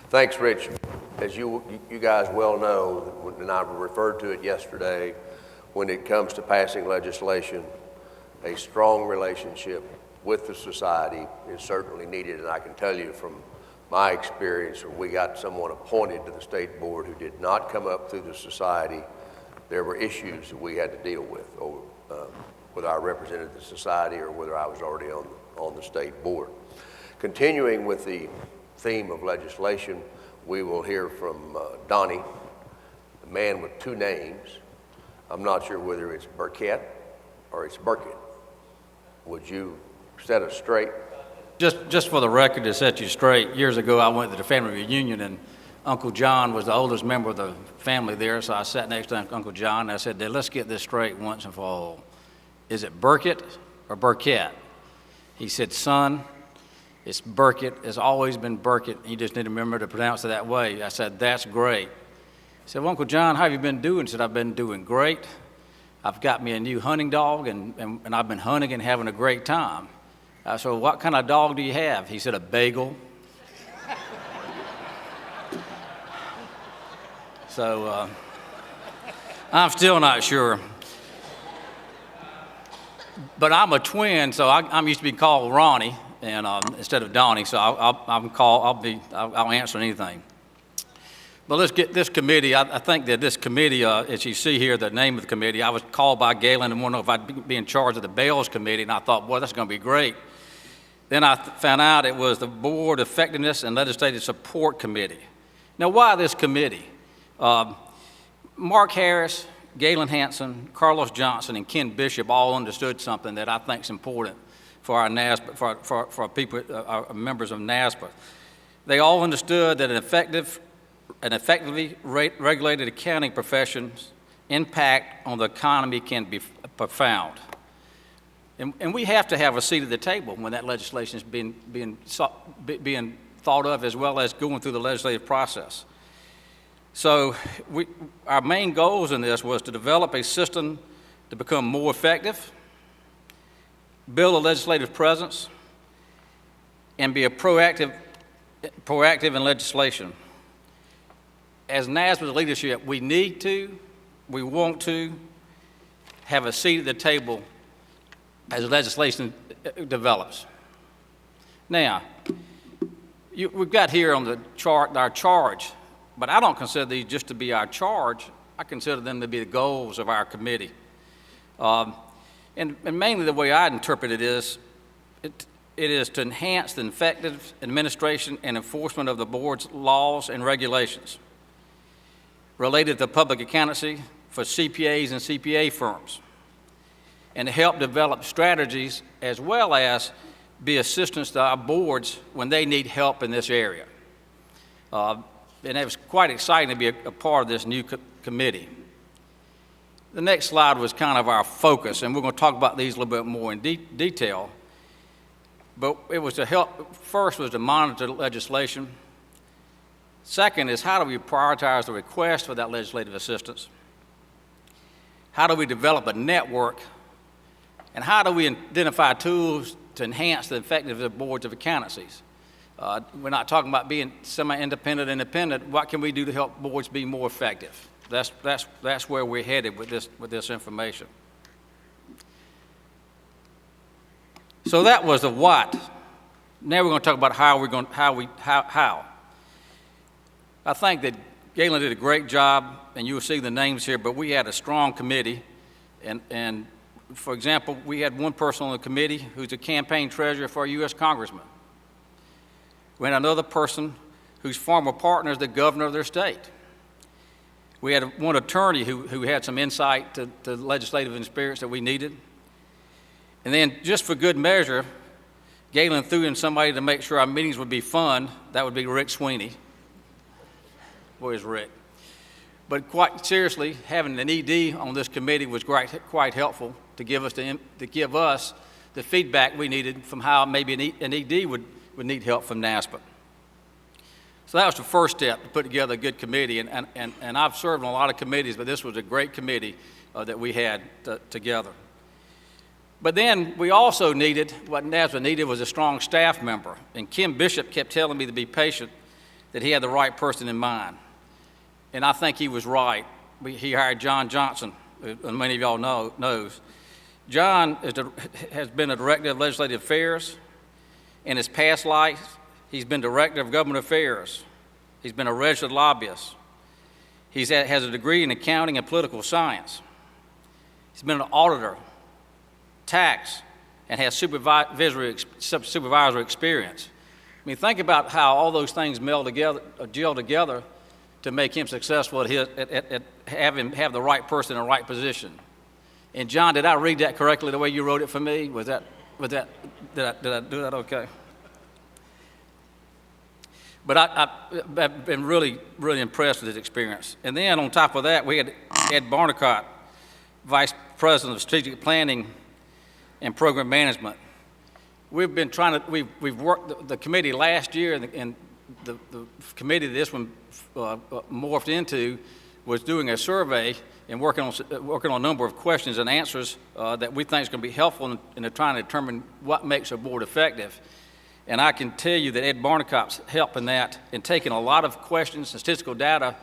Thanks, Rich. As you guys well know, and I referred to it yesterday, when it comes to passing legislation, a strong relationship with the society is certainly needed. And I can tell you from my experience, when we got someone appointed to the state board who did not come up through the society, there were issues that we had to deal with, or whether I represented the society or whether I was already on the state board. Continuing with the theme of legislation, we will hear from Donnie, the man with two names. I'm not sure whether it's Burkett or it's Burkett. Would you set us straight? Just for the record, to set you straight, years ago I went to the family reunion and Uncle John was the oldest member of the family there, so I sat next to Uncle John and I said, let's get this straight once and for all. Is it Burkett or Burkett? He said, son, it's Burkett. It's always been Burkett. You just need to remember to pronounce it that way. I said, that's great. He said, well, Uncle John, how have you been doing? He said, I've been doing great. I've got me a new hunting dog, and I've been hunting and having a great time. I said, well, what kind of dog do you have? He said, a bagel. So I'm still not sure. But I'm a twin, so I'm used to be called Ronnie and instead of Donnie. So I'll answer anything. But let's get this committee. I think that this committee, as you see here, the name of the committee, I was called by Galen and wanted to know if I'd be in charge of the Bails Committee, and I thought, boy, that's going to be great. Then I found out it was the Board Effectiveness and Legislative Support Committee. Now, why this committee? Mark Harris, Galen Hanson, Carlos Johnson, and Ken Bishop all understood something that I think is important for our NASPA, for people, our members of NASPA. They all understood that an effectively regulated accounting profession's impact on the economy can be profound. And we have to have a seat at the table when that legislation is being thought of, as well as going through the legislative process. So our main goals in this was to develop a system to become more effective, build a legislative presence, and be proactive in legislation. As NASPA's leadership, we want to have a seat at the table as legislation develops. Now, we've got here on the chart our charge, but I don't consider these just to be our charge. I consider them to be the goals of our committee. And mainly the way I interpret it is to enhance the effective administration and enforcement of the board's laws and regulations related to public accountancy for CPAs and CPA firms, and to help develop strategies as well as be assistance to our boards when they need help in this area. And it was quite exciting to be a part of this new committee. The next slide was kind of our focus, and we're going to talk about these a little bit more in detail. But it was to help, first was to monitor legislation. Second is, how do we prioritize the request for that legislative assistance? How do we develop a network? And how do we identify tools to enhance the effectiveness of boards of accountancies? We're not talking about being semi-independent, independent. What can we do to help boards be more effective? That's where we're headed with this information. So that was the what. Now we're going to talk about how. I think that Galen did a great job, and you'll see the names here, but we had a strong committee. And for example, we had one person on the committee who's a campaign treasurer for a U.S. congressman. We had another person whose former partner is the governor of their state. We had one attorney who had some insight to legislative experience that we needed. And then, just for good measure, Galen threw in somebody to make sure our meetings would be fun. That would be Rick Sweeney. Where's Rick? But quite seriously, having an ED on this committee was quite helpful to give us the feedback we needed from how maybe an ED would need help from NASPA. So that was the first step, to put together a good committee. And I've served on a lot of committees, but this was a great committee that we had together. But then we also needed, what NASPA needed was a strong staff member. And Kim Bishop kept telling me to be patient. that he had the right person in mind. And I think he was right. He hired John Johnson, who many of y'all knows. John has been a director of legislative affairs. In his past life, he's been director of government affairs. He's been a registered lobbyist. He has a degree in accounting and political science. He's been an auditor, tax, and has supervisory experience. I mean, think about how all those things gel together to make him successful at having the right person in the right position. And John, did I read that correctly the way you wrote it for me? Did I do that okay? But I've been really, really impressed with his experience. And then on top of that, we had Ed Burkett, Vice President of Strategic Planning and Program Management. We've worked the committee last year, and the committee that this one morphed into was doing a survey and working on a number of questions and answers that we think is going to be helpful in trying to determine what makes a board effective. And I can tell you that Ed Burkett's help in that, in taking a lot of questions and statistical data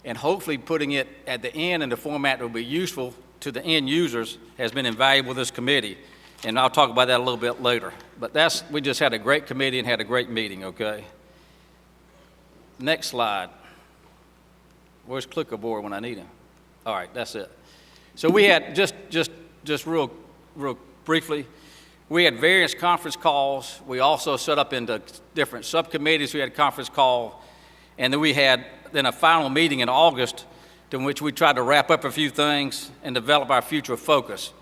and hopefully putting it at the end in the format that will be useful to the end users, has been invaluable to this committee. And I'll talk about that a little bit later. But we just had a great committee and had a great meeting, okay? Next slide. Where's Clickerboard when I need him? All right, that's it. So we had, just real briefly, we had various conference calls. We also set up into different subcommittees. We had a conference call. And then we had a final meeting in August in which we tried to wrap up a few things and develop our future focus.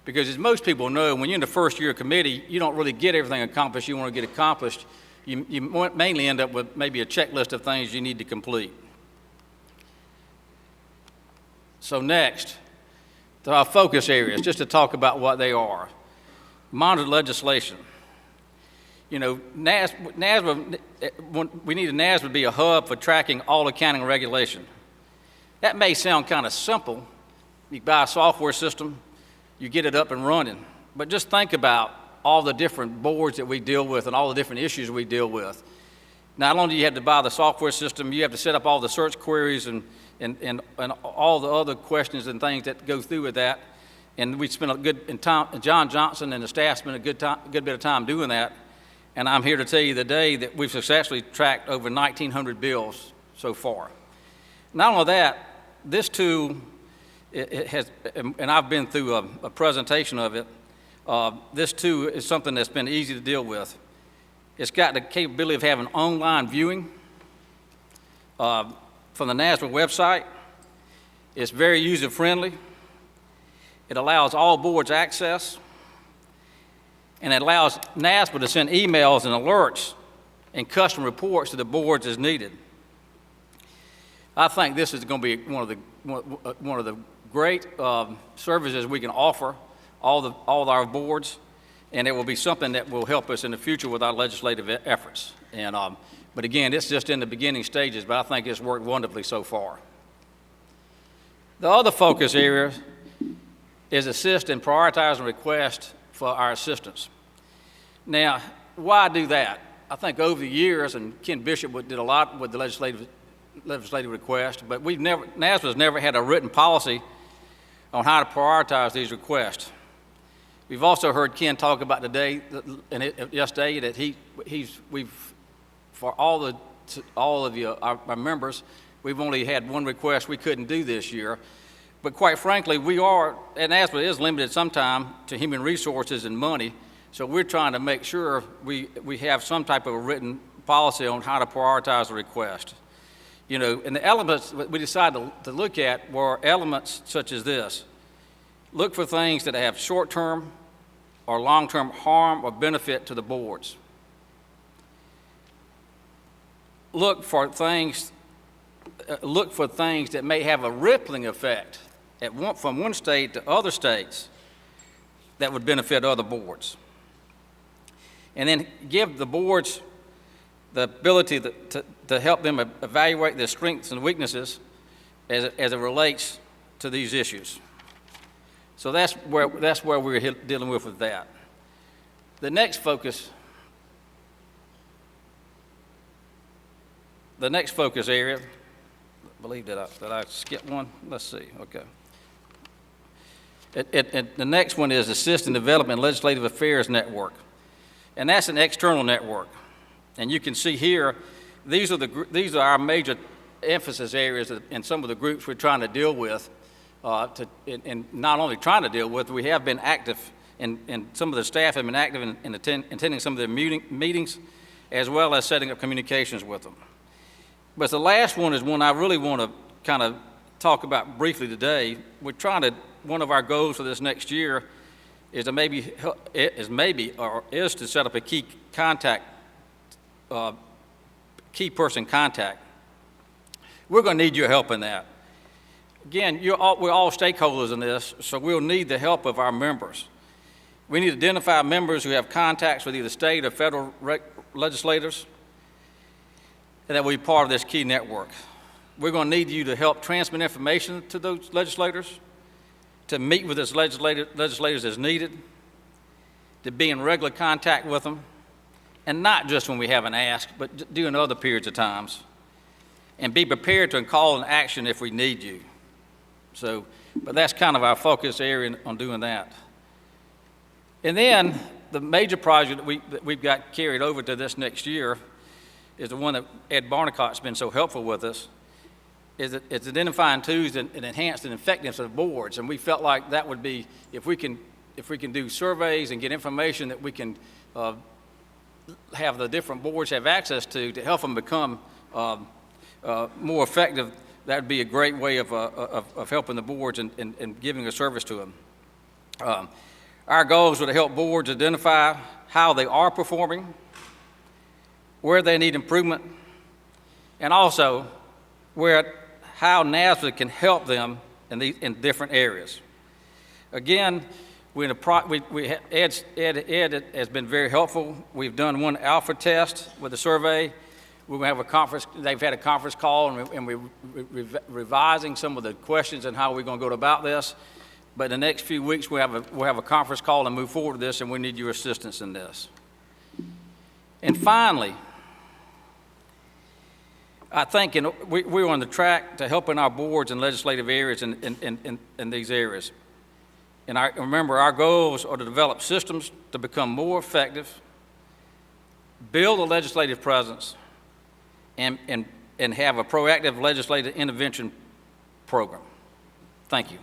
Because as most people know, when you're in the first year of committee, you don't really get everything accomplished you want to get accomplished. You mainly end up with maybe a checklist of things you need to complete. So next, to our focus areas, just to talk about what they are. Monitor legislation. You know, NASBA, we need NASBA to be a hub for tracking all accounting regulation. That may sound kind of simple. You buy a software system, you get it up and running. But just think about all the different boards that we deal with and all the different issues we deal with. Not only do you have to buy the software system, you have to set up all the search queries and all the other questions and things that go through with that. And we spent a good time, John Johnson and the staff spent a good bit of time doing that. And I'm here to tell you today that we've successfully tracked over 1,900 bills so far. Not only that, this tool, it has, and I've been through a presentation of it, this tool is something that's been easy to deal with. It's got the capability of having online viewing from the NASBA website. It's very user-friendly. It allows all boards access, and it allows NASBA to send emails and alerts and custom reports to the boards as needed. I think this is going to be one of the great services we can offer all our boards, and it will be something that will help us in the future with our legislative efforts. And but again, it's just in the beginning stages, but I think it's worked wonderfully so far. The other focus area is assist in prioritizing requests for our assistants. Now, why do that? I think over the years, and Ken Bishop did a lot with the legislative request, but NASBA's never had a written policy on how to prioritize these requests. We've also heard Ken talk about today, yesterday, that for all of you, our members, we've only had one request we couldn't do this year. But quite frankly, and NASBA is limited sometimes to human resources and money, so we're trying to make sure we have some type of a written policy on how to prioritize the request. You know, and the elements we decided to look at were elements such as this. Look for things that have short-term or long-term harm or benefit to the boards. Look for things that may have a rippling effect from one state to other states that would benefit other boards. And then give the boards the ability to help them evaluate their strengths and weaknesses as it relates to these issues. So that's where we're dealing with that. The next focus The next focus area, I believe that I skipped one? Let's see, okay. The next one is Assist in Development Legislative Affairs Network. And that's an external network. And you can see here, these are our major emphasis areas and some of the groups we're trying to deal with. And not only trying to deal with, we have been active, and some of the staff have been active in attending some of their meetings, as well as setting up communications with them. But the last one is one I really want to kind of talk about briefly today. One of our goals for this next year is to set up a key person contact. We're going to need your help in that. Again, we're all stakeholders in this, so we'll need the help of our members. We need to identify members who have contacts with either state or federal legislators, and that will be part of this key network. We're going to need you to help transmit information to those legislators, to meet with those legislators as needed, to be in regular contact with them, and not just when we have an ask, but during other periods of times, and be prepared to call an action if we need you. But that's kind of our focus area on doing that. And then the major project that we've got carried over to this next year is the one that Ed Barnicott's been so helpful with us, it's identifying tools and enhance the effectiveness of the boards. And we felt like that would be, if we can do surveys and get information that we can have the different boards have access to help them become more effective, that would be a great way of helping the boards and giving a service to them. Our goals are to help boards identify how they are performing, where they need improvement, and also how NASBA can help them in different areas. Again, Ed has been very helpful. We've done one alpha test with the survey. We're going to have a conference. They've had a conference call, and we're revising some of the questions and how we're going to go about this. But in the next few weeks, we'll have a conference call and move forward with this, and we need your assistance in this. And finally, I think we're on the track to helping our boards in legislative areas in these areas. And remember, our goals are to develop systems to become more effective, build a legislative presence, and have a proactive legislative intervention program. Thank you.